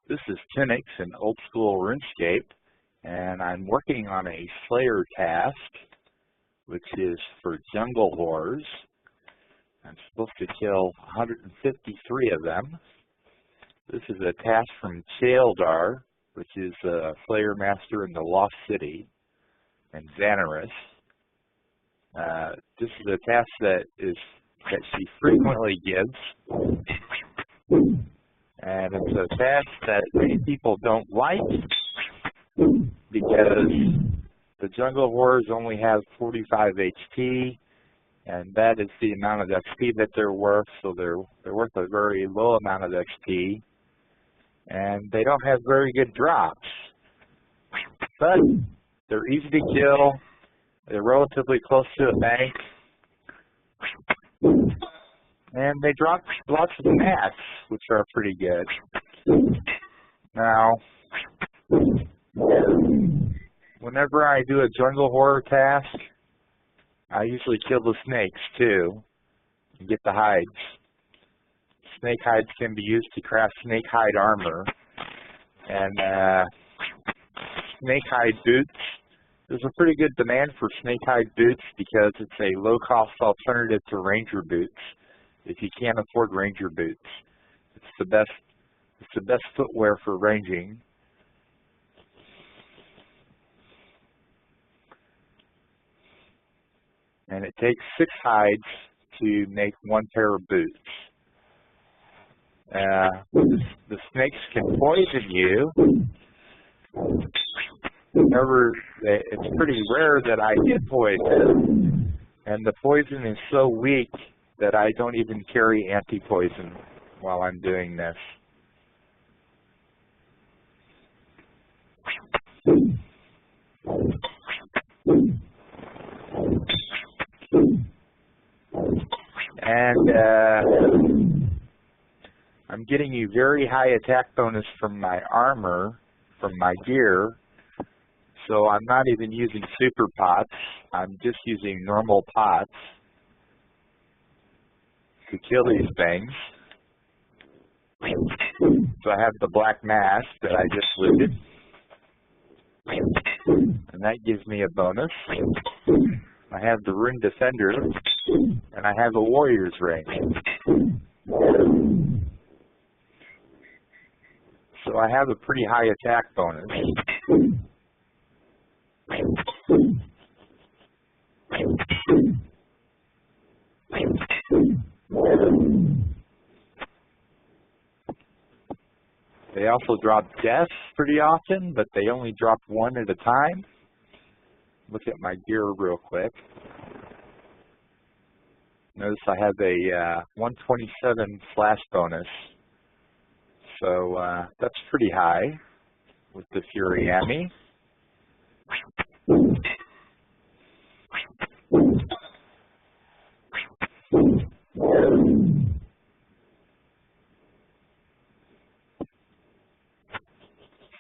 This is Toonix in OldSchool RuneScape, and I'm working on a Slayer task, which is for jungle horrors. I'm supposed to kill 153 of them. This is a task from Chaeldar, which is a Slayer master in the Lost City, and Xanaris. This is a task that she frequently gives. And it's a task that many people don't like because the jungle horrors only have 45 HP, and that is the amount of XP that they're worth, so they're worth a very low amount of XP, and they don't have very good drops. But they're easy to kill, they're relatively close to a bank, and they drop lots of mats, which are pretty good. Now, whenever I do a jungle horror task, I usually kill the snakes too and get the hides. Snake hides can be used to craft snake hide armor. And snake hide boots. There's a pretty good demand for snake hide boots because it's a low-cost alternative to ranger boots. If you can't afford ranger boots, it's the best footwear for ranging. And it takes 6 hides to make 1 pair of boots. The snakes can poison you. However, it's pretty rare that I get poisoned, and the poison is so weak that I don't even carry anti-poison while I'm doing this. And I'm getting a very high attack bonus from my armor, from my gear, so I'm not even using super pots. I'm just using normal pots to kill these things. So I have the black mask that I just looted, and that gives me a bonus. I have the rune defender, and I have a warrior's ring. So I have a pretty high attack bonus. They also drop death pretty often, but they only drop 1 at a time. Look at my gear real quick. Notice I have a 127 flash bonus. So that's pretty high with the Fury Ami.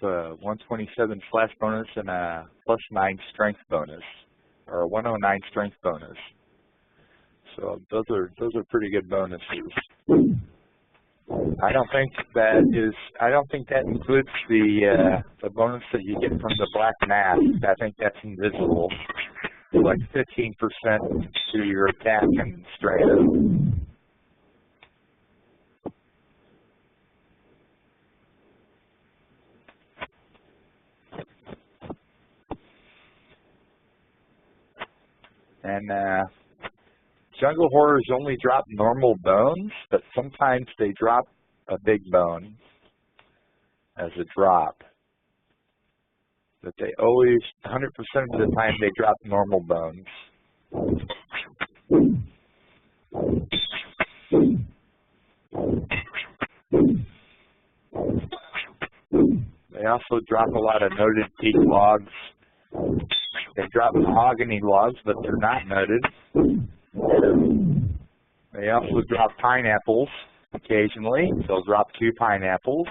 A 127 flash bonus and a +9 strength bonus, or a 109 strength bonus. So those are pretty good bonuses. I don't think that includes the bonus that you get from the black mask. I think that's invisible. It's like 15% to your attack and strength. And jungle horrors only drop normal bones, but sometimes they drop a big bone as a drop. But they always, 100% of the time, they drop normal bones. They also drop a lot of noted peak logs. They drop mahogany logs, but they're not noted. They also drop pineapples occasionally. They'll drop 2 pineapples.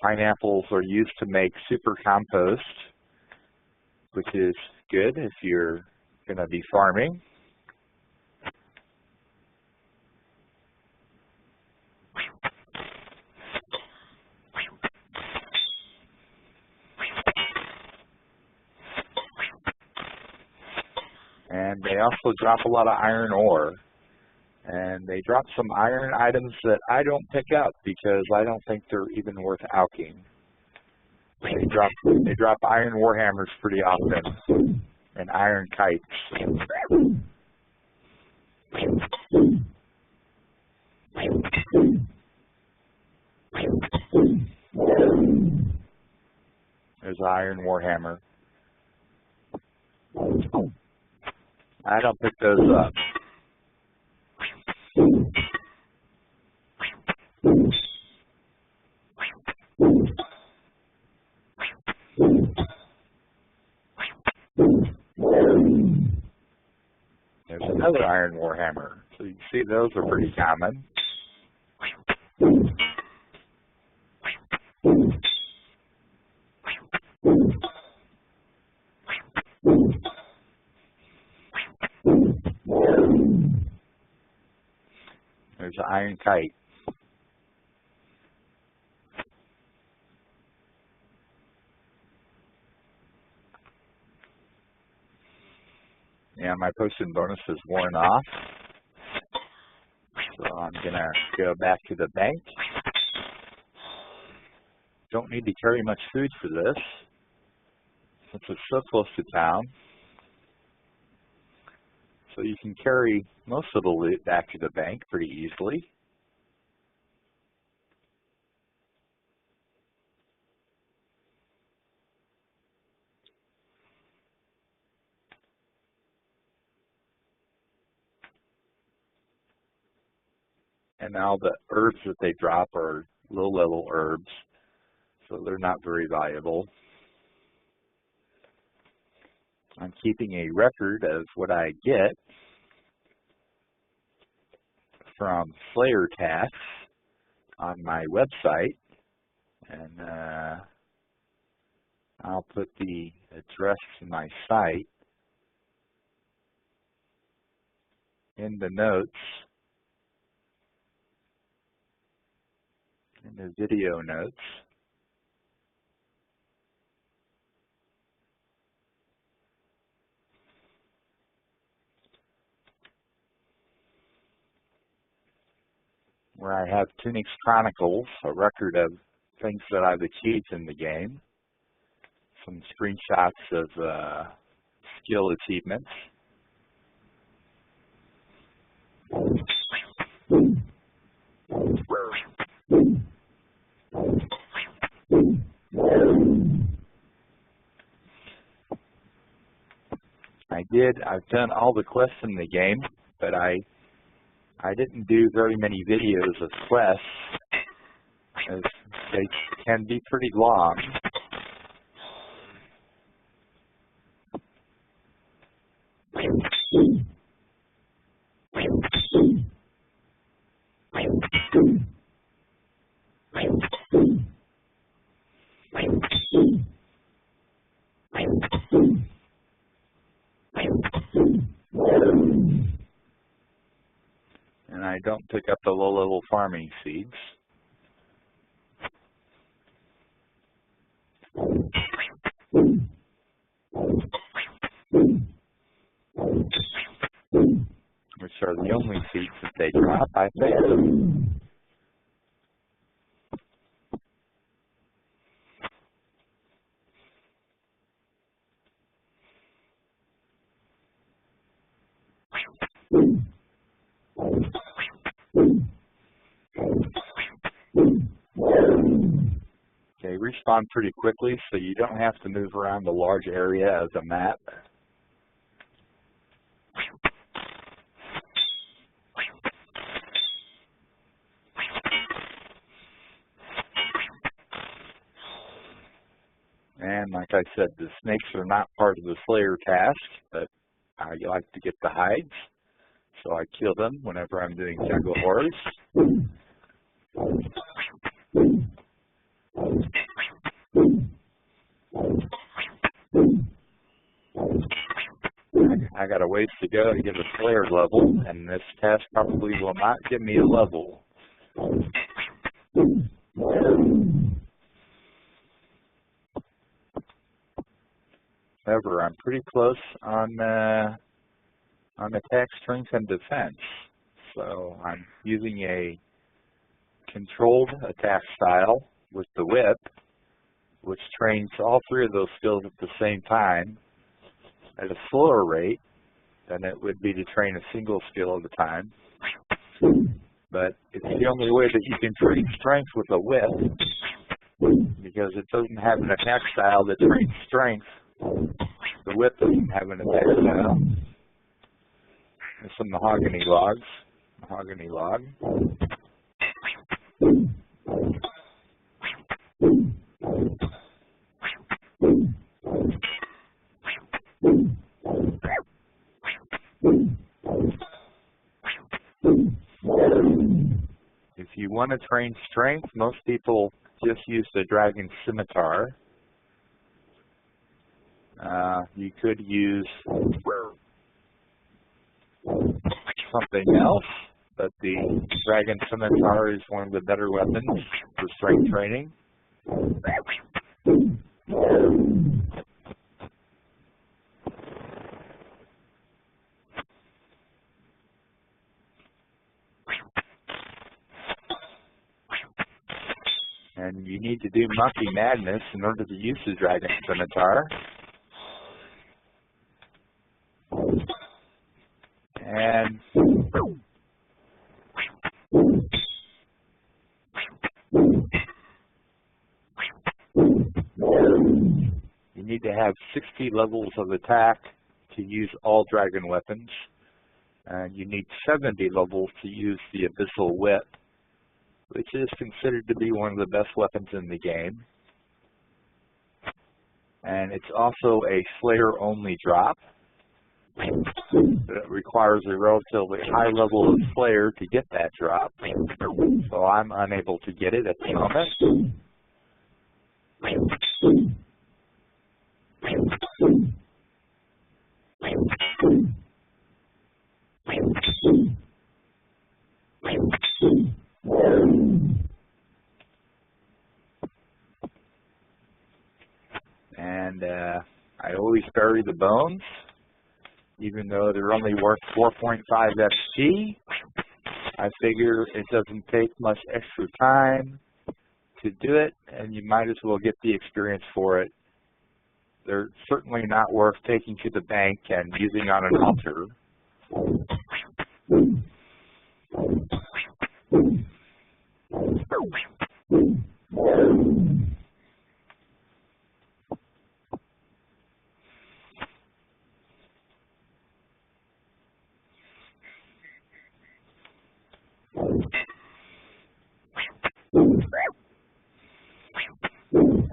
Pineapples are used to make super compost, which is good if you're going to be farming. And they also drop a lot of iron ore. And they drop some iron items that I don't pick up because I don't think they're even worth alking. They drop iron warhammers pretty often and iron kites. There's an iron warhammer. I don't pick those up. There's another iron warhammer. So you can see those are pretty common. There's an iron kite. Yeah, my potion bonus is worn off. So I'm going to go back to the bank. Don't need to carry much food for this, since it's so close to town. So you can carry most of the loot back to the bank pretty easily. And now the herbs that they drop are low-level herbs, so they're not very valuable. I'm keeping a record of what I get from Slayer tasks on my website, and I'll put the address to my site in the notes, in the video notes. Where I have Toonix Chronicles, a record of things that I've achieved in the game. Some screenshots of skill achievements. I've done all the quests in the game, but I didn't do very many videos of quests, as they can be pretty long. And I don't pick up the low-level farming seeds. Which are the only seeds that they drop. I pick them. They respawn pretty quickly, so you don't have to move around a large area of the map. And like I said, the snakes are not part of the Slayer task, but I like to get the hides, so I kill them whenever I'm doing jungle horrors. I got a ways to go to get a Slayer level, and this test probably will not give me a level. However, I'm pretty close on attack, strength, and defense. So I'm using a controlled attack style with the whip, which trains all three of those skills at the same time at a slower rate than it would be to train a single skill at a time. But it's the only way that you can train strength with a whip, because it doesn't have an attack style that trains strength. The whip doesn't have an attack style. There's some mahogany logs. Mahogany log. If you want to train strength, most people just use the dragon scimitar. You could use something else, but the dragon scimitar is one of the better weapons for strength training. And you need to do Monkey Madness in order to use the dragon scimitar. And you need to have 60 levels of attack to use all dragon weapons. And you need 70 levels to use the Abyssal Whip, which is considered to be one of the best weapons in the game. And it's also a Slayer-only drop. It requires a relatively high level of Slayer to get that drop. So I'm unable to get it at the moment. And I always bury the bones, even though they're only worth 4.5 XP. I figure it doesn't take much extra time to do it, and you might as well get the experience for it. They're certainly not worth taking to the bank and using on an altar.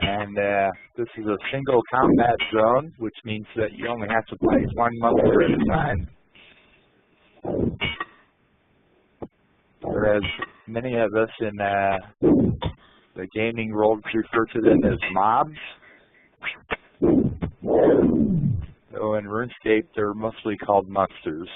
And this is a single combat zone, which means that you only have to play one monster at a time. Whereas many of us in the gaming world refer to them as mobs. So in RuneScape, they're mostly called monsters.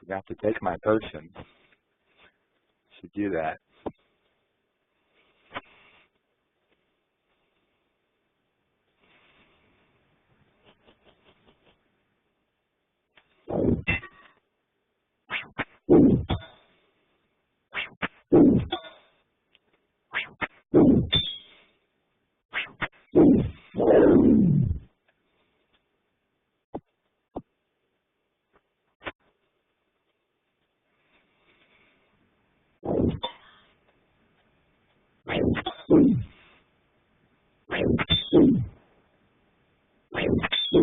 Forgot to take my potion. Should do that. I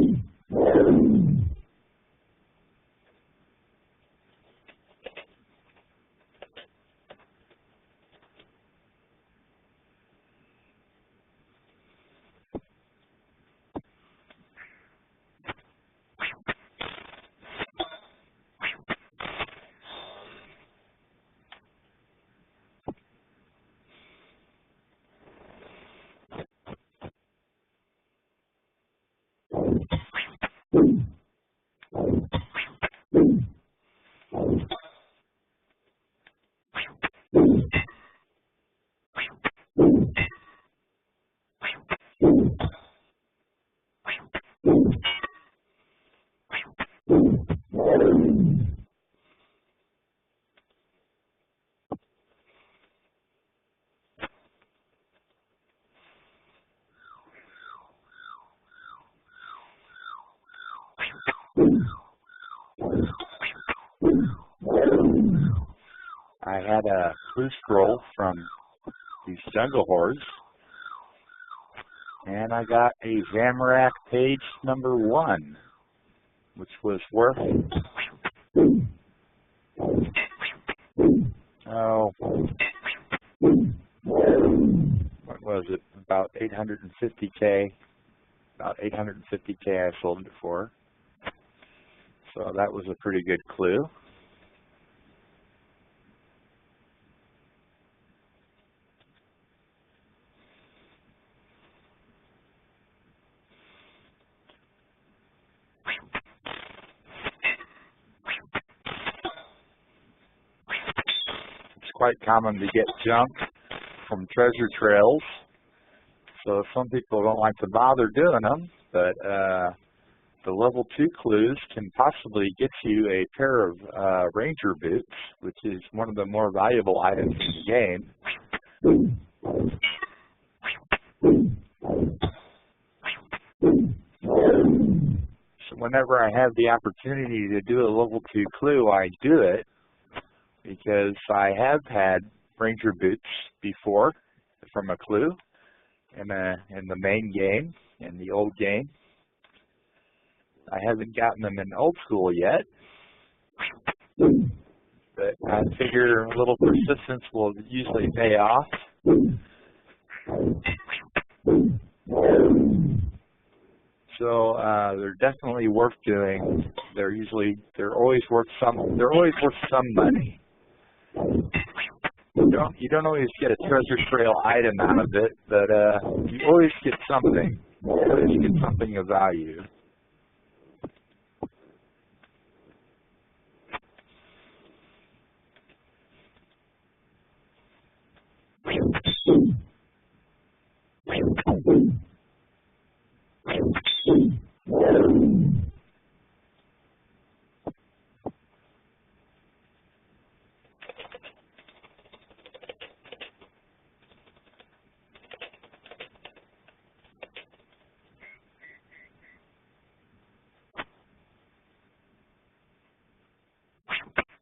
had a clue scroll from these jungle hordes, and I got a Zamorak page number 1, which was worth, oh, what was it, about 850K, about 850K I sold it for. So that was a pretty good clue. It's quite common to get junk from treasure trails, so some people don't like to bother doing them, but the level 2 clues can possibly get you a pair of ranger boots, which is one of the more valuable items in the game. So whenever I have the opportunity to do a level 2 clue, I do it, because I have had ranger boots before from a clue in the main game, in the old game. I haven't gotten them in old school yet, but I figure a little persistence will usually pay off. So they're definitely worth doing. They're always worth some money. You don't always get a treasure trail item out of it, but you always get something. You always get something of value.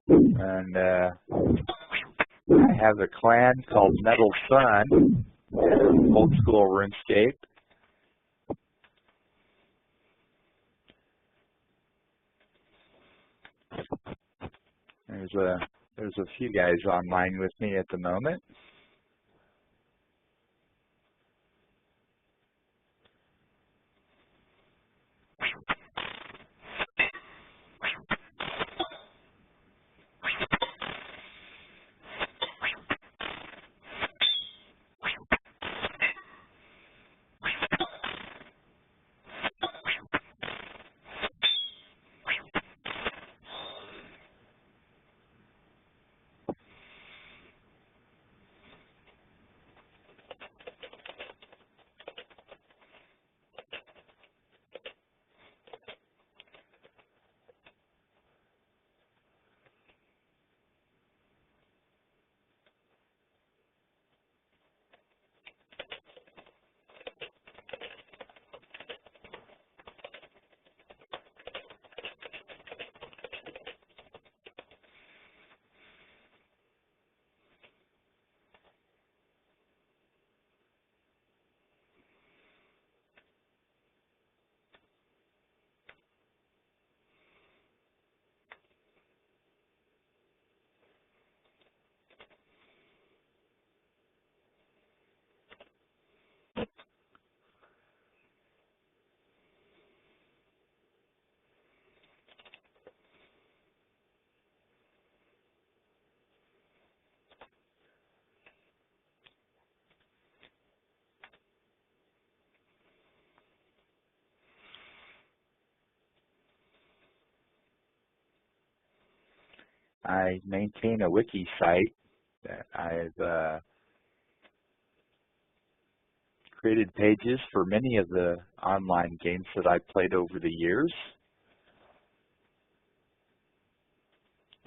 And I have a clan called Metal Sun, old school RuneScape. There's a few guys online with me at the moment. I maintain a wiki site that I've created pages for many of the online games that I've played over the years.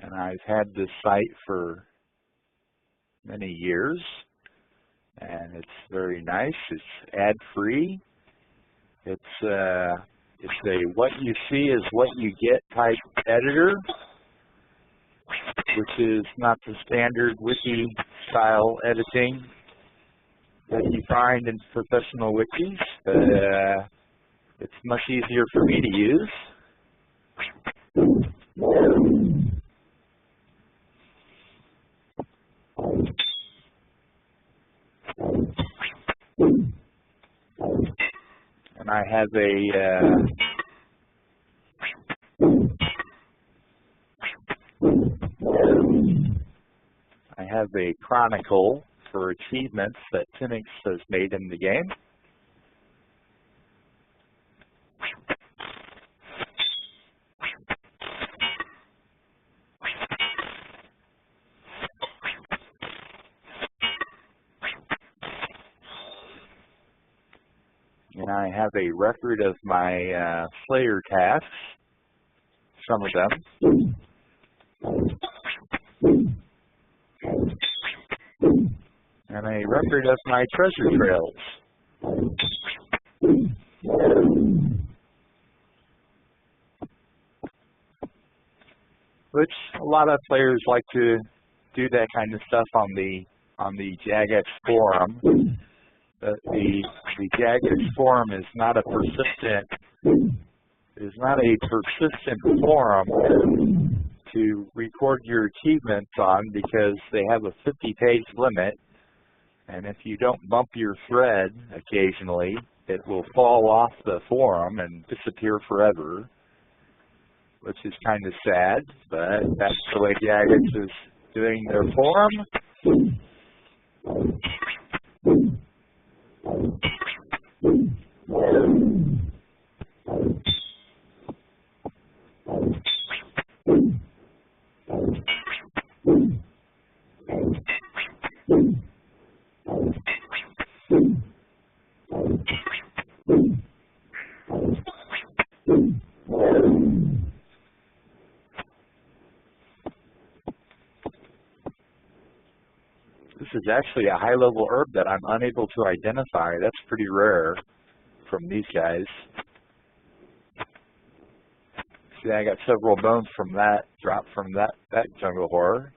And I've had this site for many years, and it's very nice. It's ad-free. It's a what you see is what you get type editor, which is not the standard wiki style editing that you find in professional wikis, but it's much easier for me to use. And I have a chronicle for achievements that Toonix has made in the game. And I have a record of my Slayer tasks, some of them. And a record of my treasure trails. Which a lot of players like to do that kind of stuff on the Jagex forum. But the Jagex forum is not a persistent forum to record your achievements on, because they have a 50-page limit, and if you don't bump your thread occasionally, it will fall off the forum and disappear forever, which is kind of sad, but that's the way Jagex is doing their forum. This is actually a high-level herb that I'm unable to identify. That's pretty rare from these guys. See, I got several bones from that, dropped from that jungle horror.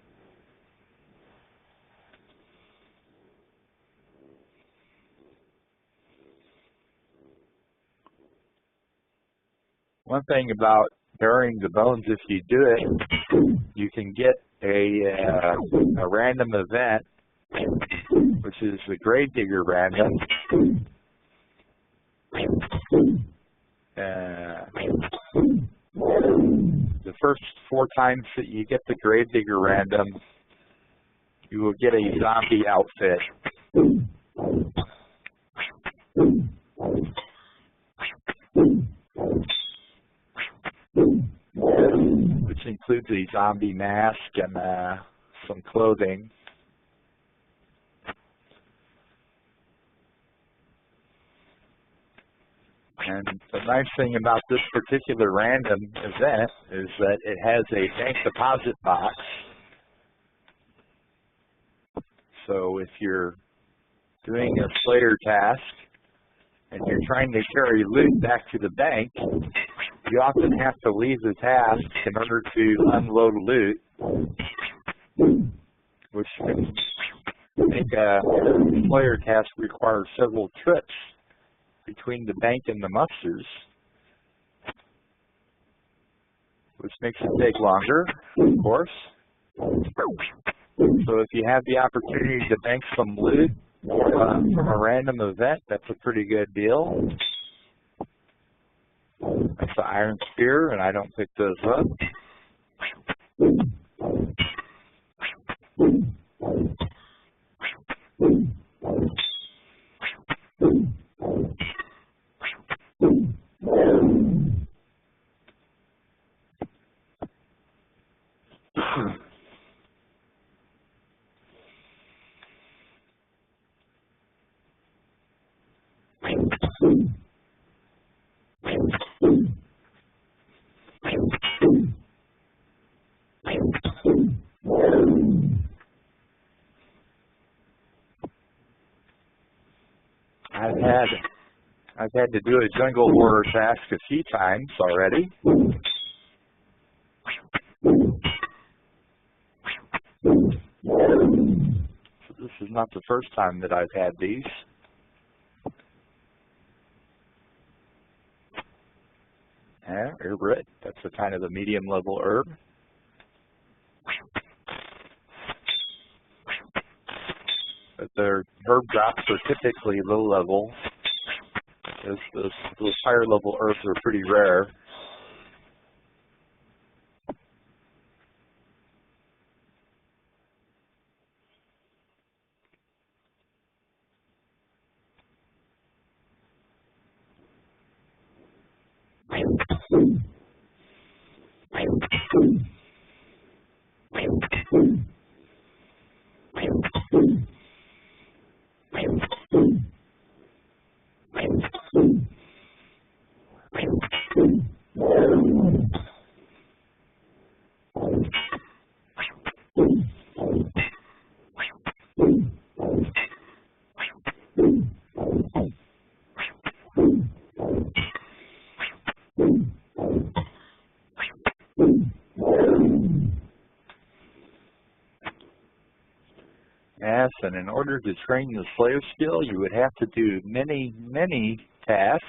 One thing about burying the bones, if you do it, you can get a random event, which is the Gravedigger random. The first 4 times that you get the Gravedigger random, you will get a zombie outfit. Which includes a zombie mask and some clothing. And the nice thing about this particular random event is that it has a bank deposit box. So if you're doing a Slayer task and you're trying to carry loot back to the bank, you often have to leave the task in order to unload loot, which can make a Slayer task require several trips between the bank and the musters, which makes it take longer, of course. So if you have the opportunity to bank some loot from a random event, that's a pretty good deal. That's the iron spear, and I don't pick those up. I've had to do a jungle horror task a few times already. So this is not the first time that I've had these. Yeah, herb. That's a kind of a medium level herb. But their herb drops are typically low level. Those higher level herbs are pretty rare. Yes, and in order to train the Slayer skill, you would have to do many tasks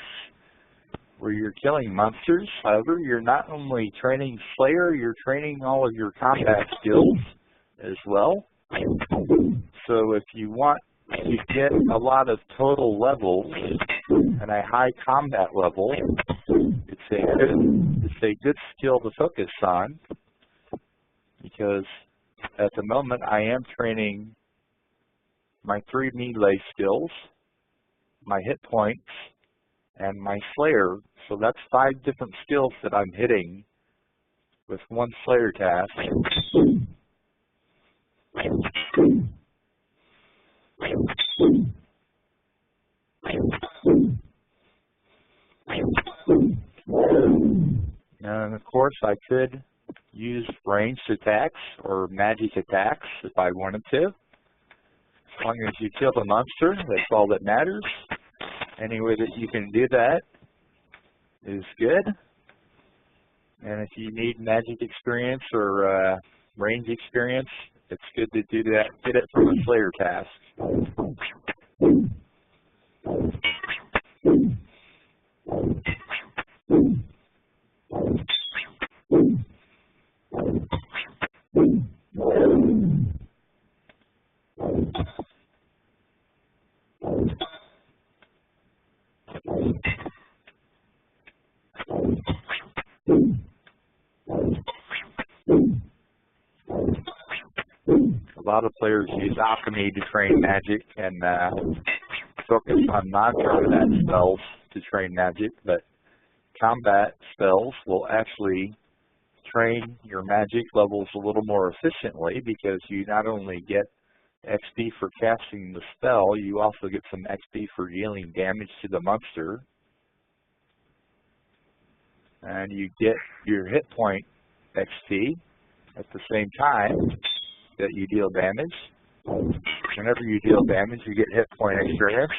where you're killing monsters. However, you're not only training Slayer, you're training all of your combat skills as well. So if you want to get a lot of total levels and a high combat level, it's a good skill to focus on, because at the moment I am training my 3 melee skills, my hit points, and my Slayer. So that's 5 different skills that I'm hitting with one Slayer task. And of course I could use ranged attacks or magic attacks if I wanted to. As long as you kill the monster, that's all that matters. Any way that you can do that is good. And if you need magic experience or range experience, it's good to do that. Get it from a Slayer task. A lot of players use alchemy to train magic and focus on non-combat spells to train magic, but combat spells will actually train your magic levels a little more efficiently, because you not only get XP for casting the spell, you also get some XP for dealing damage to the monster, and you get your hit point XP at the same time that you deal damage. Whenever you deal damage, you get hit point experience.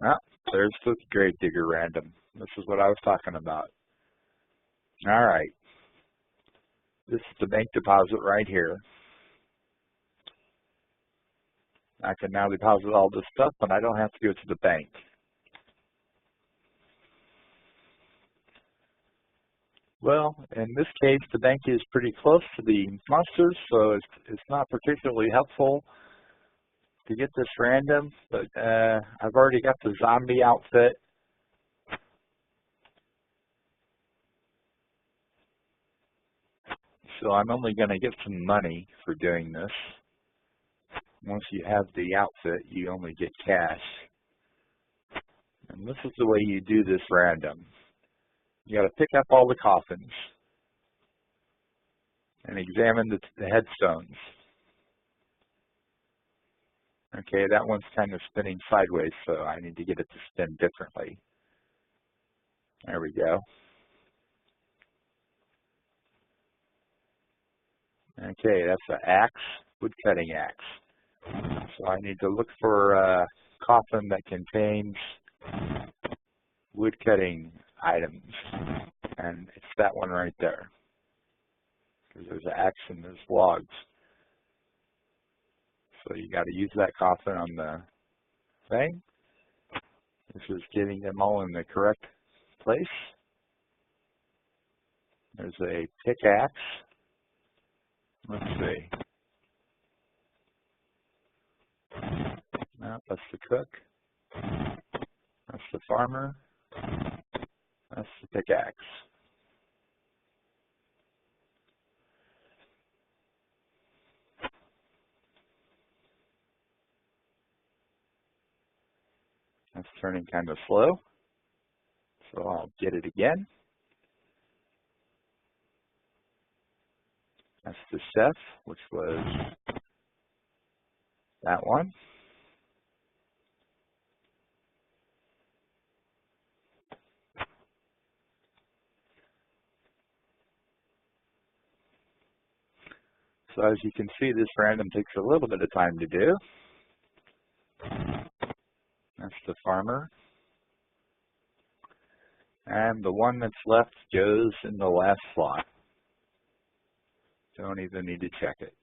Ah, there's the grave digger random. This is what I was talking about. All right. This is the bank deposit right here. I can now deposit all this stuff, but I don't have to go to the bank. Well, in this case, the bank is pretty close to the monsters, so it's not particularly helpful to get this random, but I've already got the zombie outfit. So I'm only going to get some money for doing this. Once you have the outfit, you only get cash. And this is the way you do this random. You got to pick up all the coffins and examine the headstones. Okay, that one's kind of spinning sideways, so I need to get it to spin differently. There we go. Okay, that's an axe, wood cutting axe. So I need to look for a coffin that contains wood cutting items, and it's that one right there. Because there's an axe and there's logs. So you got to use that coffin on the thing. This is getting them all in the correct place. There's a pickaxe. Let's see. No, that's the cook. That's the farmer. That's the pickaxe. That's turning kind of slow. So I'll get it again. That's the chef, which was that one. So as you can see, this random takes a little bit of time to do. That's the farmer. And the one that's left goes in the last slot. Don't even need to check it.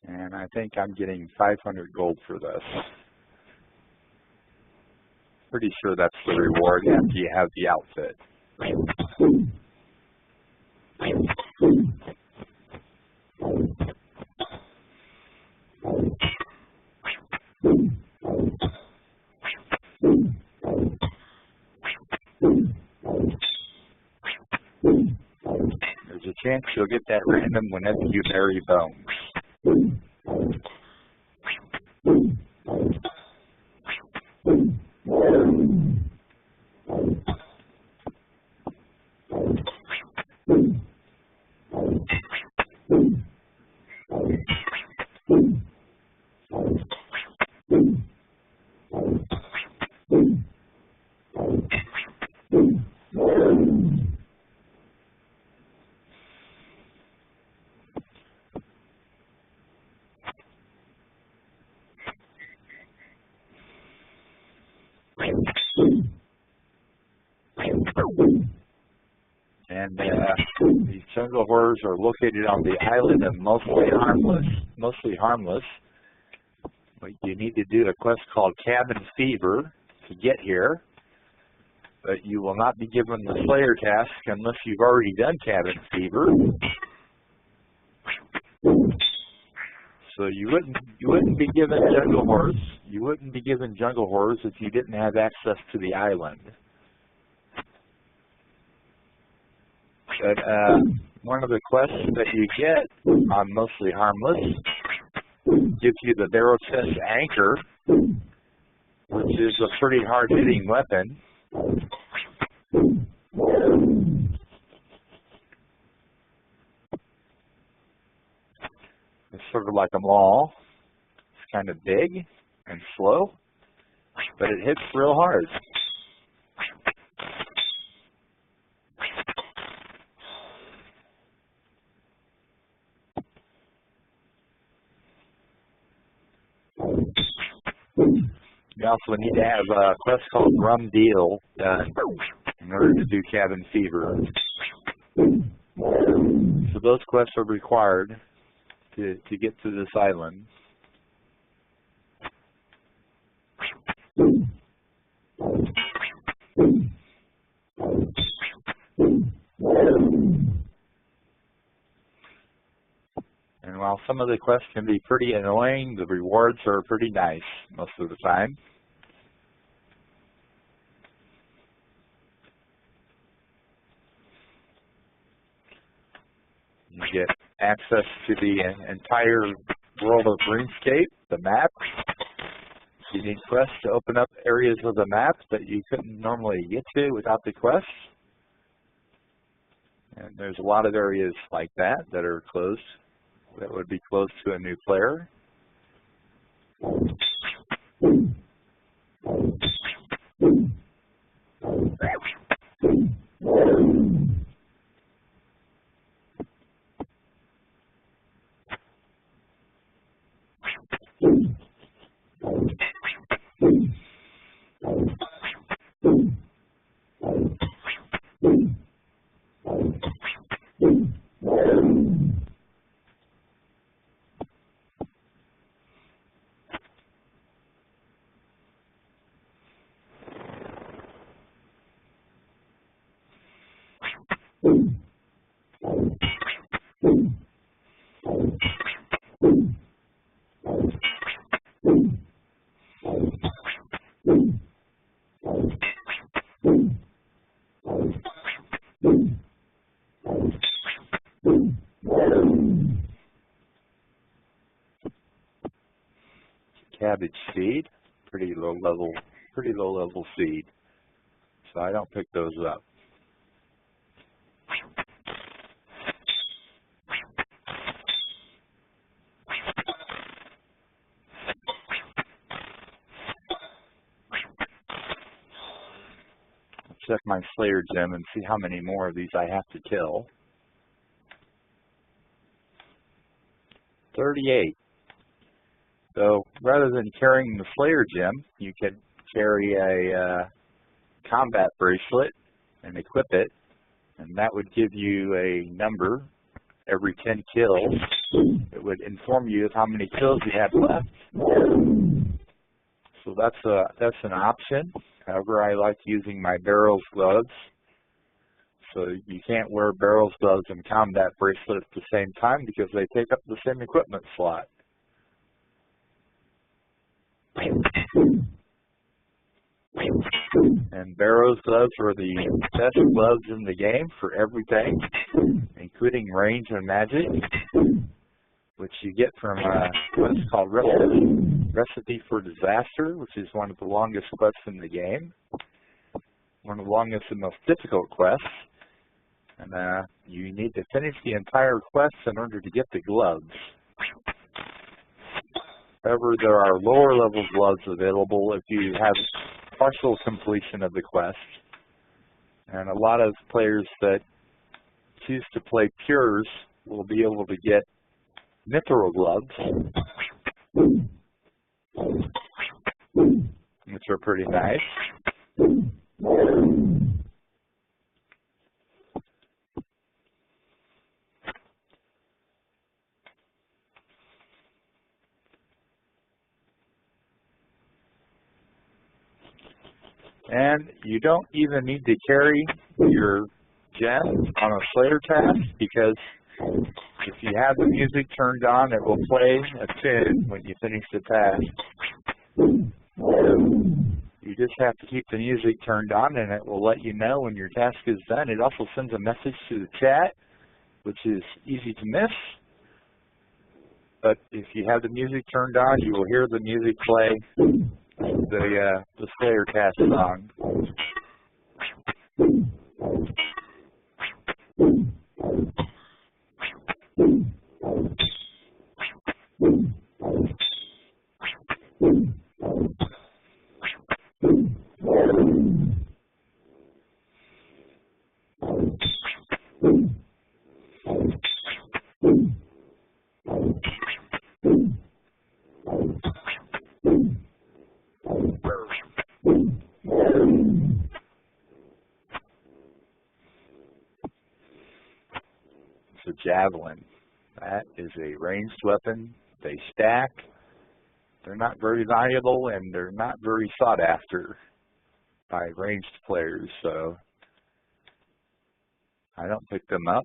And I think I'm getting 500 gold for this. Pretty sure that's the reward after you have the outfit. There's a chance you'll get that random whenever you bury bones. And these jungle horrors are located on the island and mostly harmless. But you need to do a quest called Cabin Fever to get here. But you will not be given the Slayer task unless you've already done Cabin Fever. So you wouldn't be given jungle horrors. You wouldn't be given jungle horrors if you didn't have access to the island. But one of the quests that you get on Mostly Harmless gives you the barrel chest anchor, which is a pretty hard-hitting weapon. It's sort of like a maul. It's kind of big and slow, but it hits real hard. You also need to have a quest called Rum Deal done in order to do Cabin Fever. So those quests are required to get to this island. And while some of the quests can be pretty annoying, the rewards are pretty nice most of the time. You get access to the entire world of RuneScape, the map. You need quests to open up areas of the map that you couldn't normally get to without the quests. And there's a lot of areas like that that are closed, that would be closed to a new player. Cabbage seed, pretty low level seed. So I don't pick those up. Check my Slayer gem and see how many more of these I have to kill. 38. So rather than carrying the Slayer gem, you could carry a combat bracelet and equip it, and that would give you a number every 10 kills. It would inform you of how many kills you have left. So that's an option. However, I like using my Barrels gloves. So you can't wear Barrels gloves and combat bracelet at the same time because they take up the same equipment slot. And Barrows gloves are the best gloves in the game for everything, including range and magic, which you get from what's called Recipe for Disaster, which is one of the longest quests in the game, one of the longest and most difficult quests. And you need to finish the entire quest in order to get the gloves. However, there are lower level gloves available if you have partial completion of the quest. And a lot of players that choose to play pures will be able to get mithril gloves, which are pretty nice. And you don't even need to carry your gem on a Slayer task, because if you have the music turned on, it will play a tune when you finish the task. You just have to keep the music turned on and it will let you know when your task is done. It also sends a message to the chat, which is easy to miss. But if you have the music turned on, you will hear the music play the Slayer task song. It's a javelin. That is a ranged weapon. They stack. They're not very valuable and they're not very sought after by ranged players, so I don't pick them up.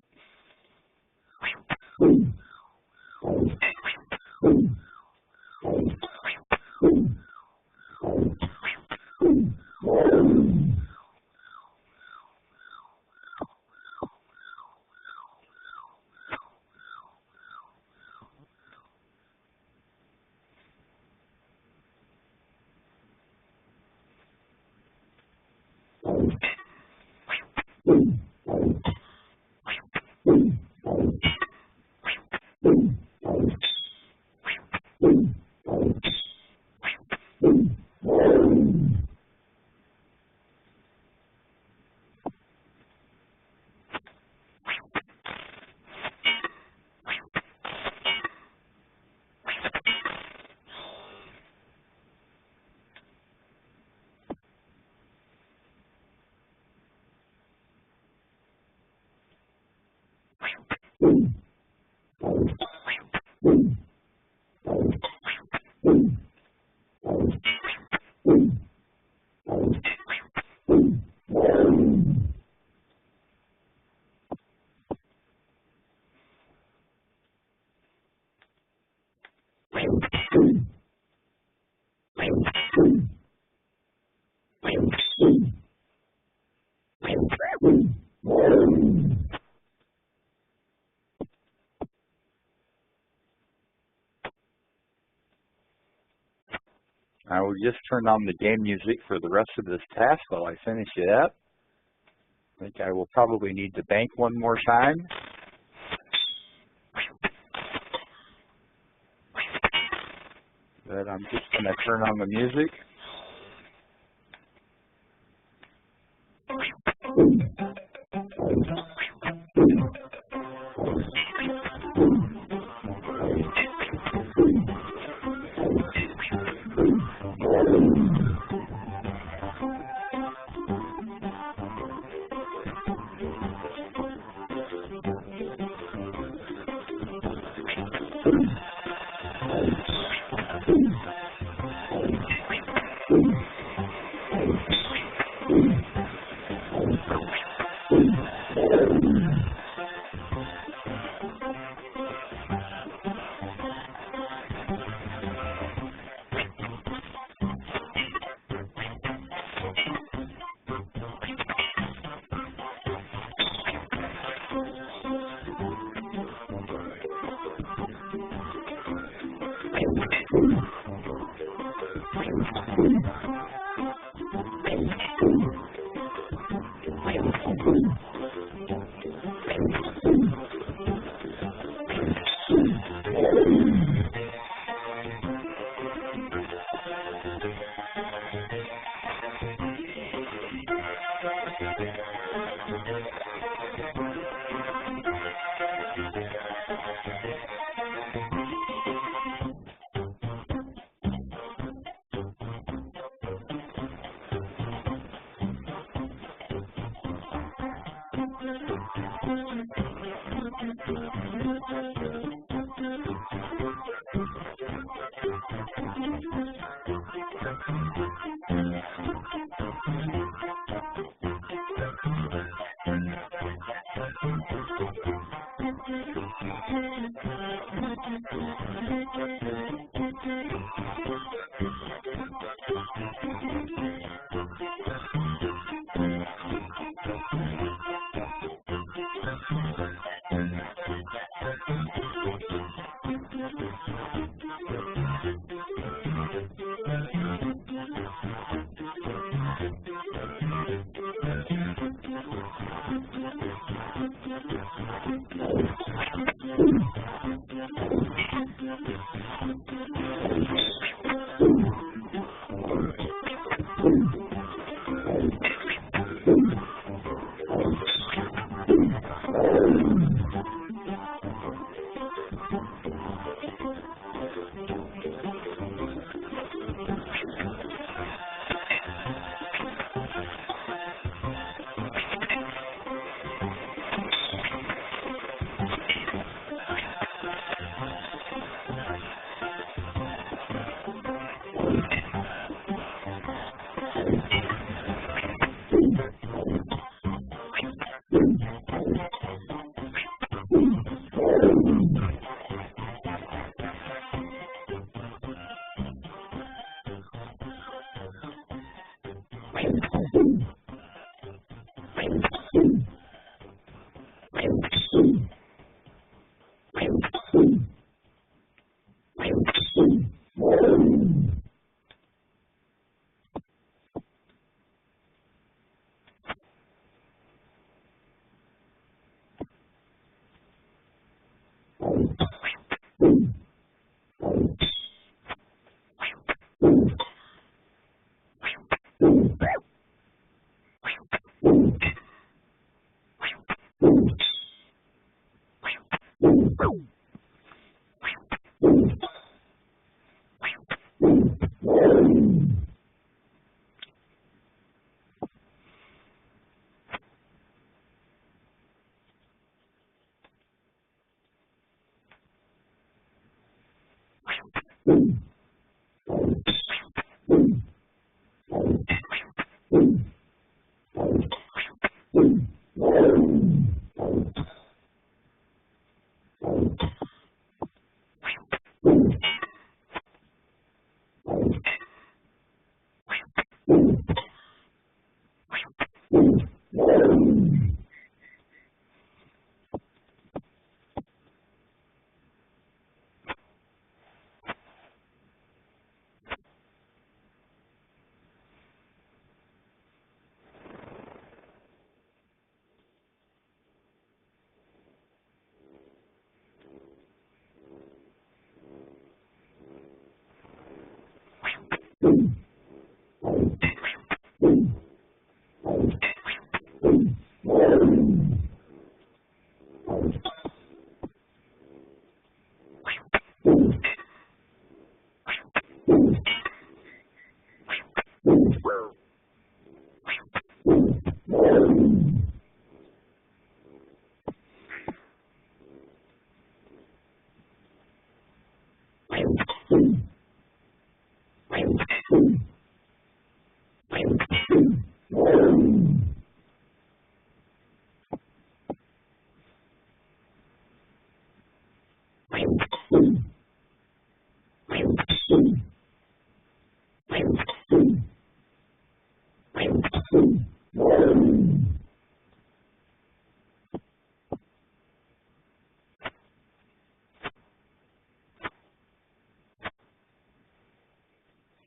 I will just turn on the game music for the rest of this task while I finish it up. I think I will probably need to bank one more time. But I'm just going to turn on the music.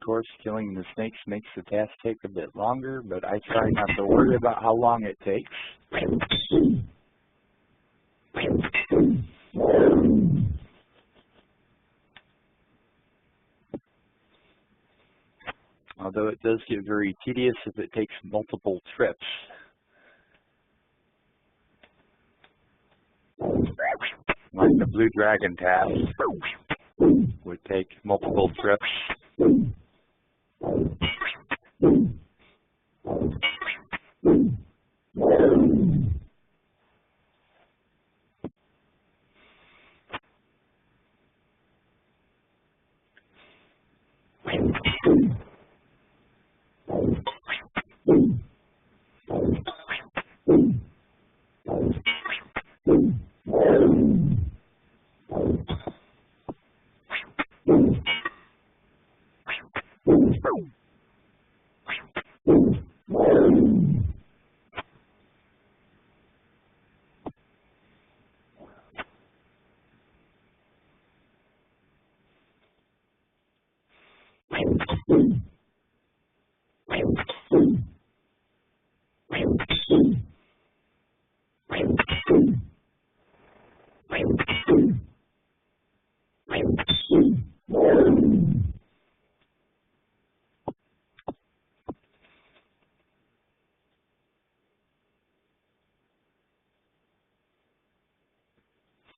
Of course, killing the snakes makes the task take a bit longer, but I try not to worry about how long it takes. Although it does get very tedious if it takes multiple trips. Like the blue dragon task would take multiple trips.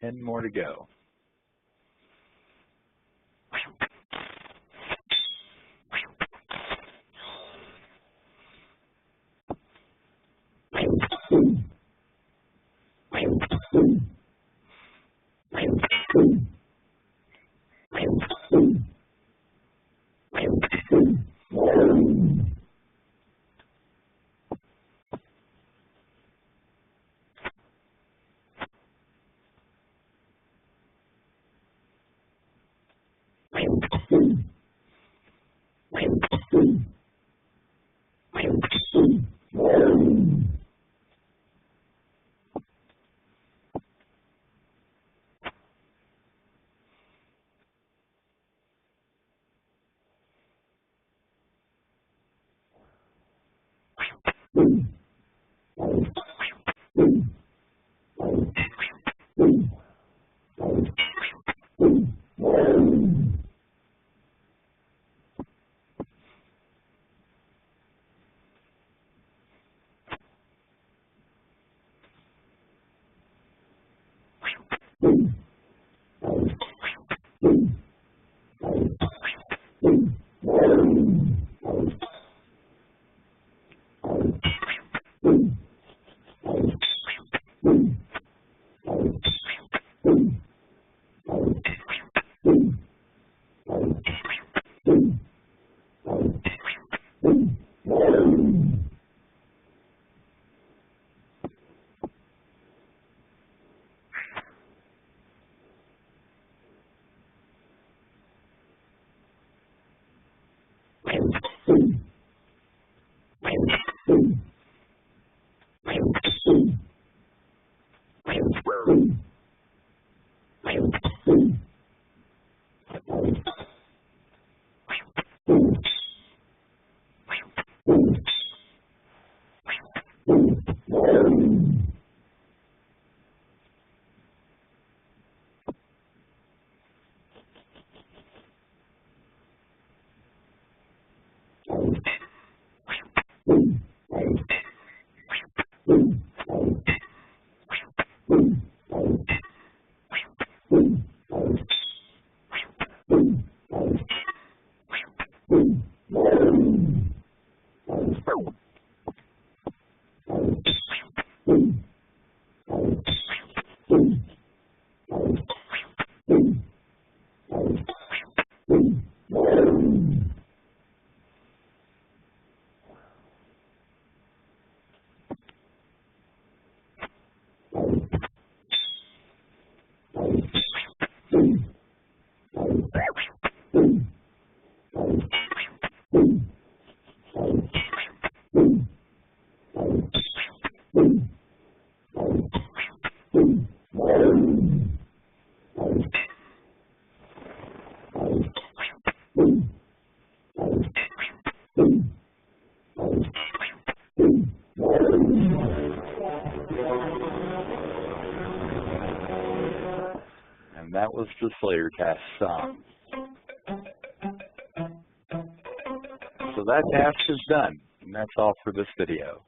And more to go. that was the Slayer task song. So that task is done, and that's all for this video.